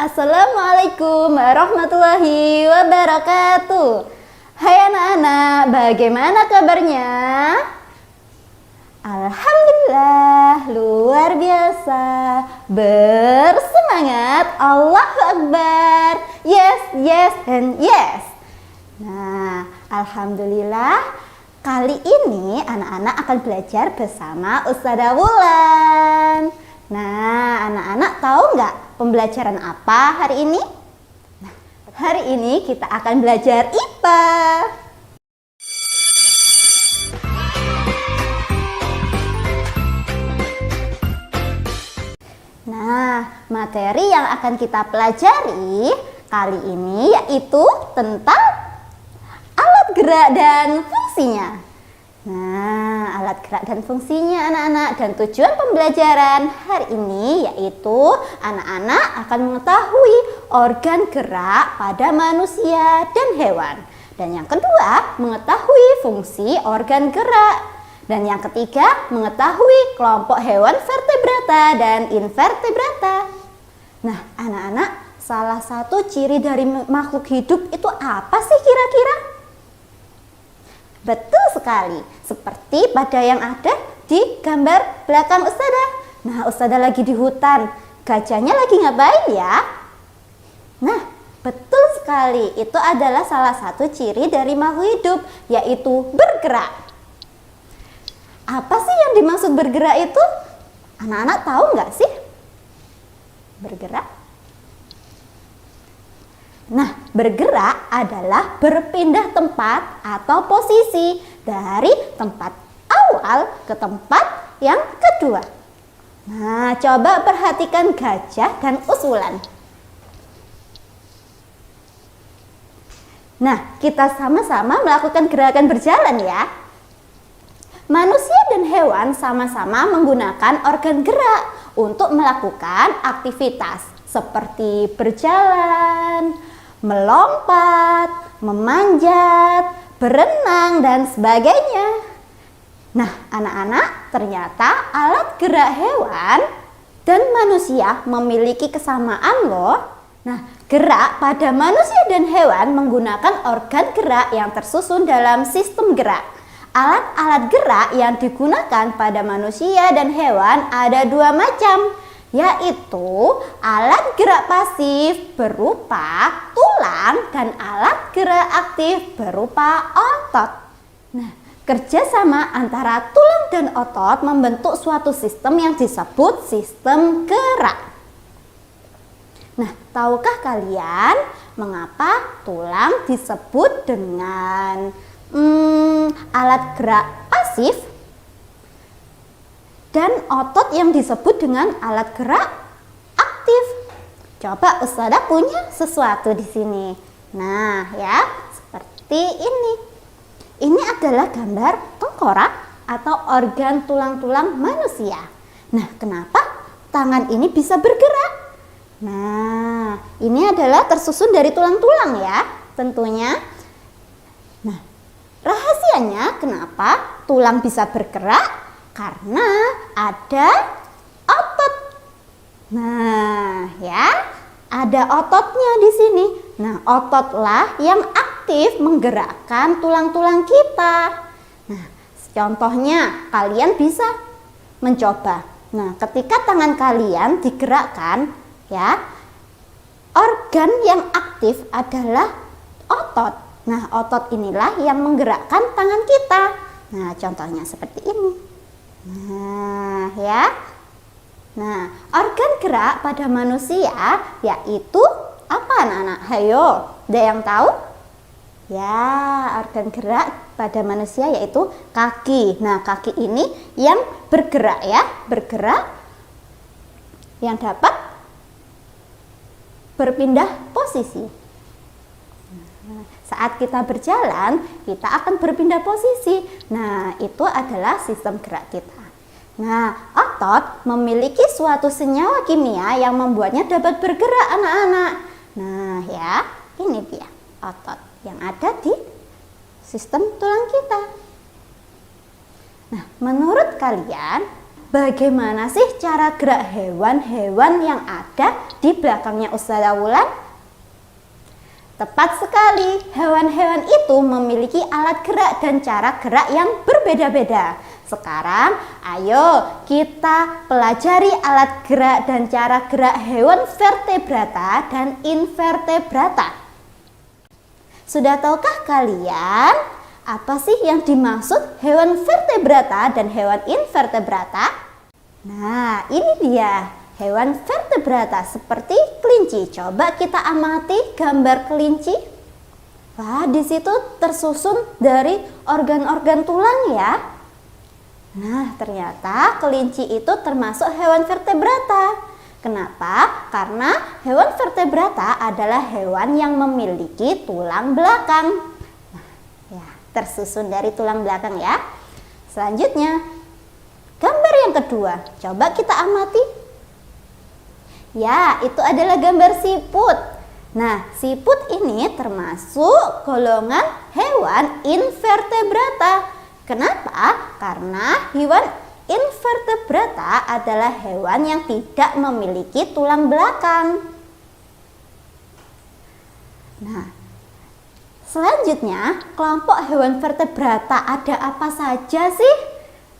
Assalamualaikum warahmatullahi wabarakatuh. Hai anak-anak, bagaimana kabarnya? Alhamdulillah, luar biasa. Bersemangat, Allahu Akbar. Yes, yes, and yes. Nah, Alhamdulillah, kali ini anak-anak akan belajar bersama Ustazah Wulan. Nah, anak-anak tahu nggak pembelajaran apa hari ini? Nah, hari ini kita akan belajar IPA. Nah, materi yang akan kita pelajari kali ini yaitu tentang alat gerak dan fungsinya. Nah, alat gerak dan fungsinya anak-anak, dan tujuan pembelajaran hari ini yaitu anak-anak akan mengetahui organ gerak pada manusia dan hewan. Dan yang kedua, mengetahui fungsi organ gerak. Dan yang ketiga, mengetahui kelompok hewan vertebrata dan invertebrata. Nah, anak-anak, salah satu ciri dari makhluk hidup itu apa sih kira-kira? Betul sekali, seperti pada yang ada di gambar belakang Ustazah. Nah, Ustazah lagi di hutan, gajahnya lagi ngapain ya? Nah, betul sekali, itu adalah salah satu ciri dari makhluk hidup, yaitu bergerak. Apa sih yang dimaksud bergerak itu? Anak-anak tahu nggak sih? Bergerak? Nah, bergerak adalah berpindah tempat atau posisi dari tempat awal ke tempat yang kedua. Nah, coba perhatikan gajah dan Uswulan. Nah, kita sama-sama melakukan gerakan berjalan ya. Manusia dan hewan sama-sama menggunakan organ gerak untuk melakukan aktivitas seperti berjalan, melompat, memanjat, berenang, dan sebagainya. Nah, anak-anak, ternyata alat gerak hewan dan manusia memiliki kesamaan loh. Nah, gerak pada manusia dan hewan menggunakan organ gerak yang tersusun dalam sistem gerak. Alat-alat gerak yang digunakan pada manusia dan hewan ada dua macam, yaitu alat gerak pasif berupa tulang dan alat gerak aktif berupa otot. Nah, kerjasama antara tulang dan otot membentuk suatu sistem yang disebut sistem gerak. Nah, tahukah kalian mengapa tulang disebut dengan alat gerak pasif dan otot yang disebut dengan alat gerak aktif? Coba Ustazah punya sesuatu di sini. Nah, ya, seperti ini. Ini adalah gambar tengkorak atau organ tulang-tulang manusia. Nah, kenapa tangan ini bisa bergerak? Nah, ini adalah tersusun dari tulang-tulang ya, tentunya. Nah, rahasianya kenapa tulang bisa bergerak? Karena ada otot. Nah, ya, ada ototnya di sini. Nah, ototlah yang aktif menggerakkan tulang-tulang kita. Nah, contohnya kalian bisa mencoba. Nah, ketika tangan kalian digerakkan, ya, organ yang aktif adalah otot. Nah, otot inilah yang menggerakkan tangan kita. Nah, contohnya seperti ini. Nah, ya. Nah, organ gerak pada manusia yaitu apa anak-anak? Hayo, ada yang tahu? Ya, organ gerak pada manusia yaitu kaki. Nah, kaki ini yang bergerak ya, bergerak yang dapat berpindah posisi. Saat kita berjalan, kita akan berpindah posisi. Nah, itu adalah sistem gerak kita. Nah, otot memiliki suatu senyawa kimia yang membuatnya dapat bergerak anak-anak. Nah, ya, ini dia otot yang ada di sistem tulang kita. Nah, menurut kalian, bagaimana sih cara gerak hewan-hewan yang ada di belakangnya Ustazah Wulan? Tepat sekali, hewan-hewan itu memiliki alat gerak dan cara gerak yang berbeda-beda. Sekarang, ayo kita pelajari alat gerak dan cara gerak hewan vertebrata dan invertebrata. Sudah tahukah kalian apa sih yang dimaksud hewan vertebrata dan hewan invertebrata? Nah, ini dia. Hewan vertebrata seperti kelinci. Coba kita amati gambar kelinci. Wah, di situ tersusun dari organ-organ tulang ya. Nah, ternyata kelinci itu termasuk hewan vertebrata. Kenapa? Karena hewan vertebrata adalah hewan yang memiliki tulang belakang. Nah, ya, tersusun dari tulang belakang ya. Selanjutnya, gambar yang kedua. Coba kita amati. Ya, itu adalah gambar siput. Nah, siput ini termasuk golongan hewan invertebrata. Kenapa? Karena hewan invertebrata adalah hewan yang tidak memiliki tulang belakang. Nah, selanjutnya, kelompok hewan vertebrata ada apa saja sih?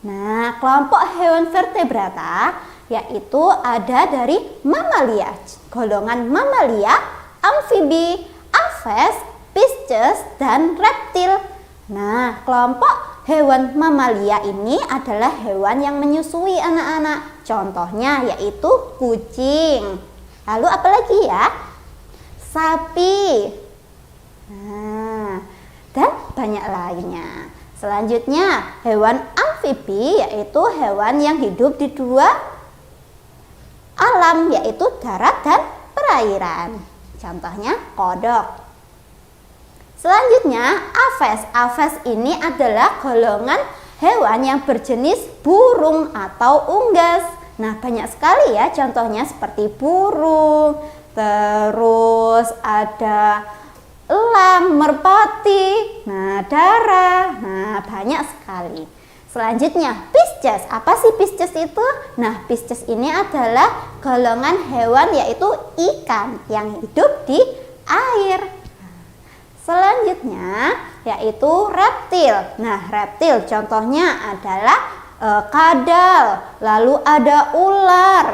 Nah, kelompok hewan vertebrata yaitu ada dari mamalia, golongan mamalia, amfibi, aves, pisces, dan reptil. Nah, kelompok hewan mamalia ini adalah hewan yang menyusui anak-anak. Contohnya yaitu kucing. Lalu apalagi ya? Sapi. Nah, dan banyak lainnya. Selanjutnya, hewan amfibi yaitu hewan yang hidup di dua alam, yaitu darat dan perairan. Contohnya kodok. Selanjutnya, aves. Aves ini adalah golongan hewan yang berjenis burung atau unggas. Nah, banyak sekali ya contohnya seperti burung, terus ada elang, merpati, nah darah, nah banyak sekali. Selanjutnya, pisces. Apa sih pisces itu? Nah, pisces ini adalah golongan hewan yaitu ikan yang hidup di air. Selanjutnya, yaitu reptil. Nah, reptil contohnya adalah kadal, lalu ada ular.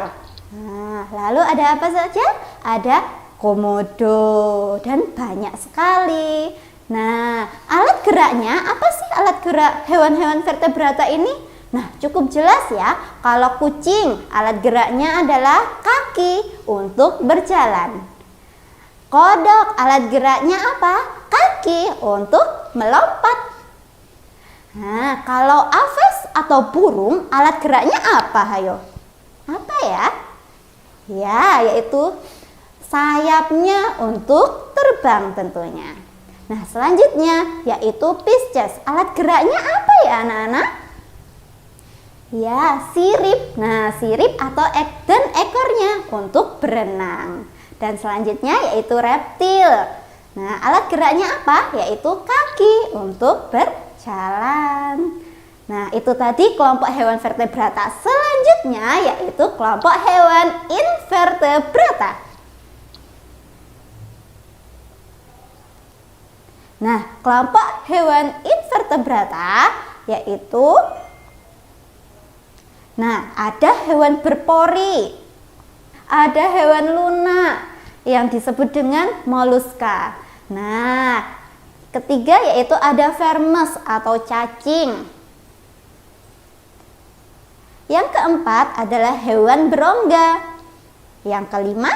Nah, lalu ada apa saja? Ada komodo dan banyak sekali. Nah, alat geraknya apa sih alat gerak hewan-hewan vertebrata ini? Nah, cukup jelas ya. Kalau kucing, alat geraknya adalah kaki untuk berjalan. Kodok, alat geraknya apa? Kaki untuk melompat. Nah, kalau aves atau burung, alat geraknya apa, hayo? Apa ya? Ya, yaitu sayapnya untuk terbang tentunya. Nah, selanjutnya yaitu pisces. Alat geraknya apa ya anak-anak? Ya, sirip. Nah, sirip atau dan ekornya untuk berenang. Dan selanjutnya yaitu reptil. Nah, alat geraknya apa? Yaitu kaki untuk berjalan. Nah, itu tadi kelompok hewan vertebrata. Selanjutnya yaitu kelompok hewan invertebrata. Nah, kelompok hewan invertebrata yaitu ada hewan berpori, ada hewan lunak yang disebut dengan moluska. Nah, ketiga yaitu ada vermes atau cacing. Yang keempat adalah hewan berongga. Yang kelima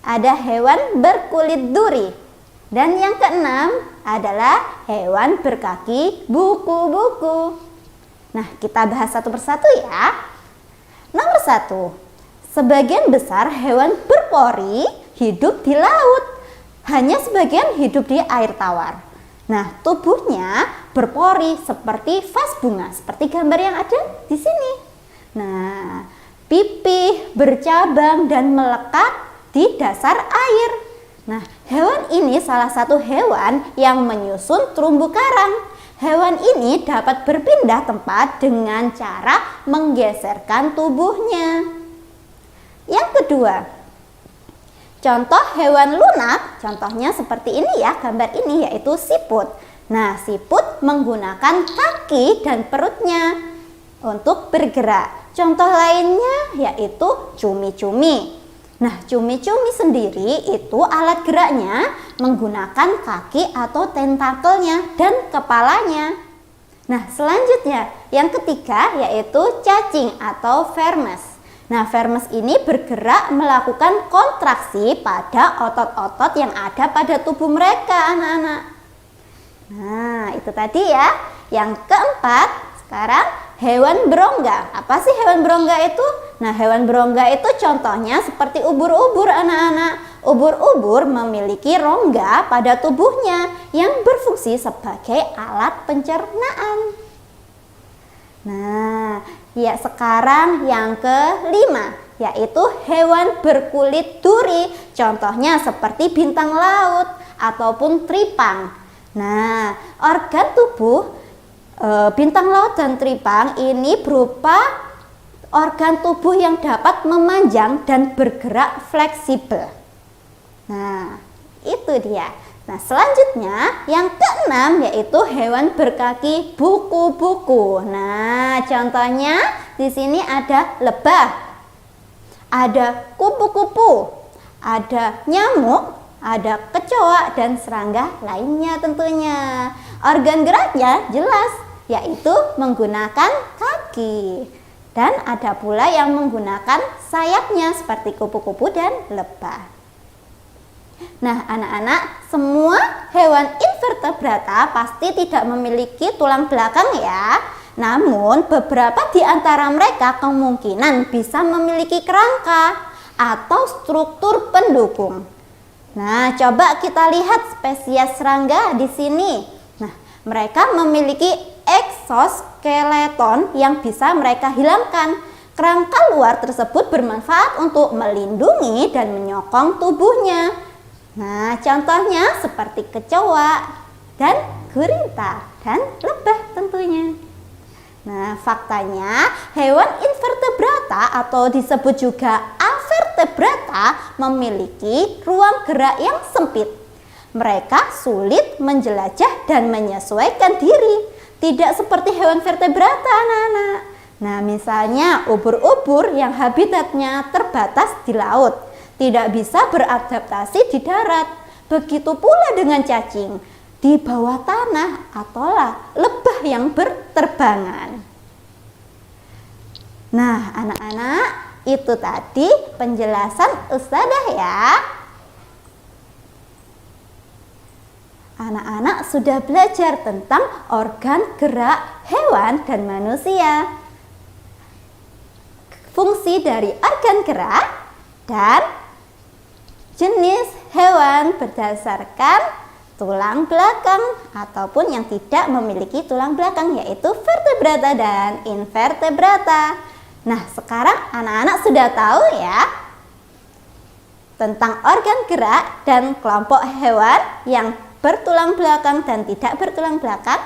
ada hewan berkulit duri. Dan yang keenam adalah hewan berkaki buku-buku. Nah, kita bahas satu persatu ya. Nomor 1, sebagian besar hewan berpori hidup di laut. Hanya sebagian hidup di air tawar. Nah, tubuhnya berpori seperti vas bunga, seperti gambar yang ada di sini. Nah, pipih bercabang dan melekat di dasar air. Nah, hewan ini salah satu hewan yang menyusun terumbu karang. Hewan ini dapat berpindah tempat dengan cara menggeserkan tubuhnya. Yang kedua, contoh hewan lunak, contohnya seperti ini ya, gambar ini yaitu siput. Nah, siput menggunakan kaki dan perutnya untuk bergerak. Contoh lainnya yaitu cumi-cumi. Nah, cumi-cumi sendiri itu alat geraknya menggunakan kaki atau tentakelnya dan kepalanya. Nah, selanjutnya yang ketiga yaitu cacing atau vermes. Nah, vermes ini bergerak melakukan kontraksi pada otot-otot yang ada pada tubuh mereka, anak-anak. Nah, itu tadi ya. Yang keempat, sekarang hewan berongga. Apa sih hewan berongga itu? Nah, hewan berongga itu contohnya seperti ubur-ubur, anak-anak. Ubur-ubur memiliki rongga pada tubuhnya yang berfungsi sebagai alat pencernaan. Nah, ya sekarang yang kelima, yaitu hewan berkulit duri. Contohnya seperti bintang laut ataupun tripang. Nah, organ tubuh bintang laut dan tripang ini berupa organ tubuh yang dapat memanjang dan bergerak fleksibel. Nah, itu dia. Nah, selanjutnya yang keenam yaitu hewan berkaki buku-buku. Nah, contohnya di sini ada lebah, ada kupu-kupu, ada nyamuk, ada kecoa dan serangga lainnya tentunya. Organ geraknya jelas, yaitu menggunakan kaki. Dan ada pula yang menggunakan sayapnya seperti kupu-kupu dan lebah. Nah, anak-anak, semua hewan invertebrata pasti tidak memiliki tulang belakang ya. Namun, beberapa di antara mereka kemungkinan bisa memiliki kerangka atau struktur pendukung. Nah, coba kita lihat spesies serangga di sini. Nah, mereka memiliki eksoskeleton yang bisa mereka hilangkan. Kerangka luar tersebut bermanfaat untuk melindungi dan menyokong tubuhnya. Nah, contohnya seperti kecoa dan gurita dan lebah tentunya. Nah, faktanya hewan invertebrata atau disebut juga avertebrata memiliki ruang gerak yang sempit. Mereka sulit menjelajah dan menyesuaikan diri. Tidak seperti hewan vertebrata, anak-anak. Nah, misalnya ubur-ubur yang habitatnya terbatas di laut, tidak bisa beradaptasi di darat. Begitu pula dengan cacing di bawah tanah atau lebah yang berterbangan. Nah, anak-anak, itu tadi penjelasan Ustadzah ya. Anak-anak sudah belajar tentang organ gerak hewan dan manusia, fungsi dari organ gerak, dan jenis hewan berdasarkan tulang belakang ataupun yang tidak memiliki tulang belakang, yaitu vertebrata dan invertebrata. Nah, sekarang anak-anak sudah tahu ya tentang organ gerak dan kelompok hewan yang bertulang belakang dan tidak bertulang belakang.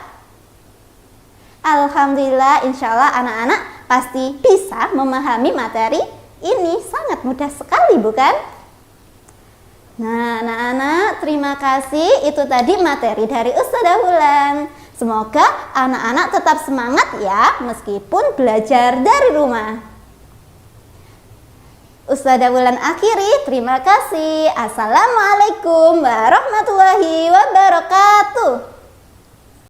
Alhamdulillah, insya Allah anak-anak pasti bisa memahami materi ini. Sangat mudah sekali, bukan? Nah, anak-anak, terima kasih. Itu tadi materi dari Ustadzah Wulan. Semoga anak-anak tetap semangat ya, meskipun belajar dari rumah. Ustadzah Wulan akhiri, terima kasih. Assalamualaikum warahmatullahi wabarakatuh.